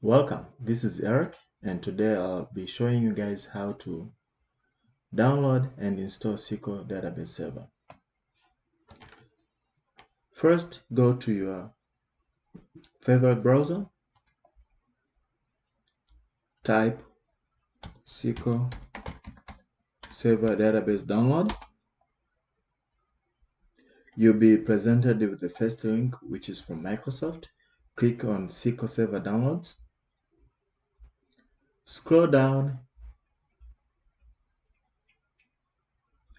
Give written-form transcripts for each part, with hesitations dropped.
Welcome, this is Eric, and today I'll be showing you guys how to download and install SQL Database Server. First, go to your favorite browser, type SQL Server Database download. You'll be presented with the first link, which is from Microsoft. Click on SQL Server Downloads. Scroll down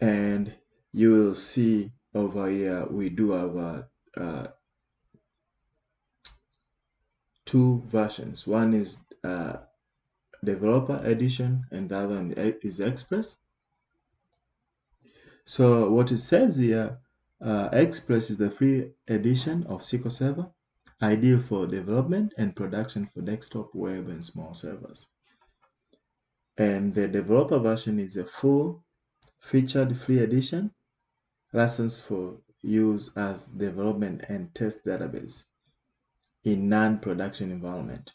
and you will see over here we do have two versions. One is Developer Edition and the other one is Express. So what it says here, Express is the free edition of SQL Server, ideal for development and production for desktop, web, and small servers. And the developer version is a full featured free edition, licensed for use as development and test database in non-production environment.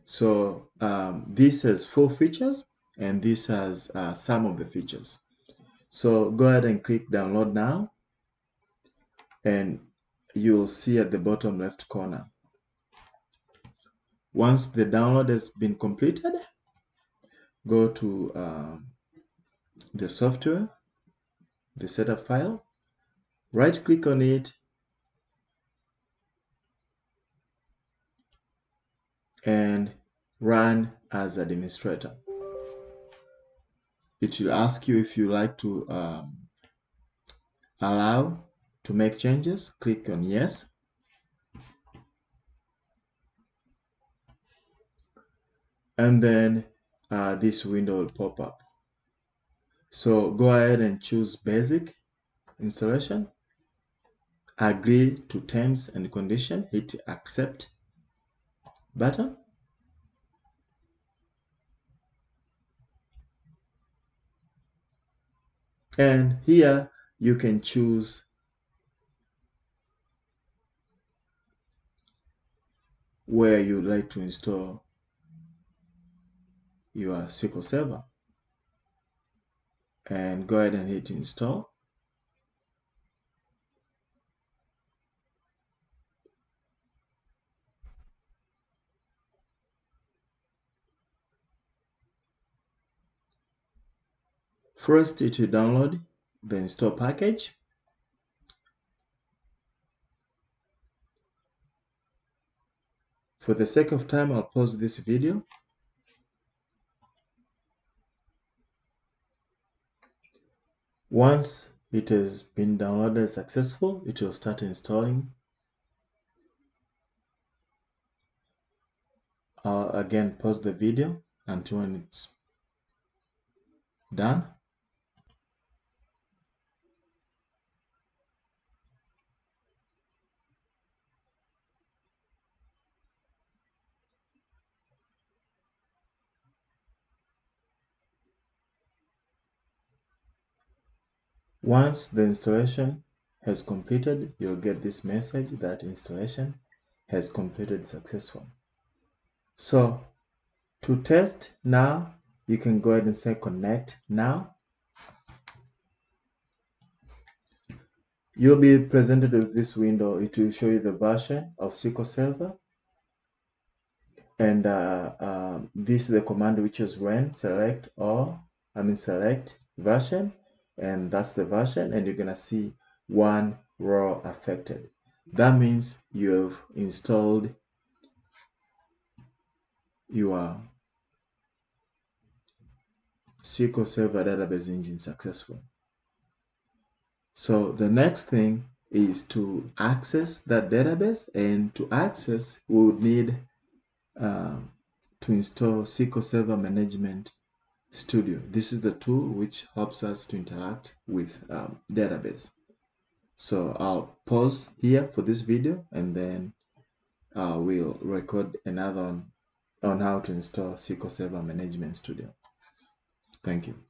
So this has 4 features and this has some of the features. So go ahead and click download now and you'll see at the bottom left corner. Once the download has been completed, go to the software, the setup file, right click on it and run as administrator. It will ask you if you like to allow to make changes. Click on yes. And then this window will pop up. So go ahead and choose basic installation. Agree to terms and condition. Hit accept button. And here you can choose where you'd like to install your SQL Server. And go ahead and hit install. First, it will download the install package. For the sake of time, I'll pause this video. Once it has been downloaded successful, it will start installing. I'll again pause the video until when it's done. Once the installation has completed, you'll get this message that installation has completed successfully. So to test now, you can go ahead and say connect now. You'll be presented with this window. It will show you the version of SQL Server. And this is the command which is run select version, and that's the version, and you're gonna see 1 row affected. That means you have installed your SQL Server Database engine successfully. So the next thing is to access that database, and to access we would need to install SQL Server Management Studio. This is the tool which helps us to interact with database. So I'll pause here for this video, and then we'll record another one on how to install SQL Server Management Studio. Thank you.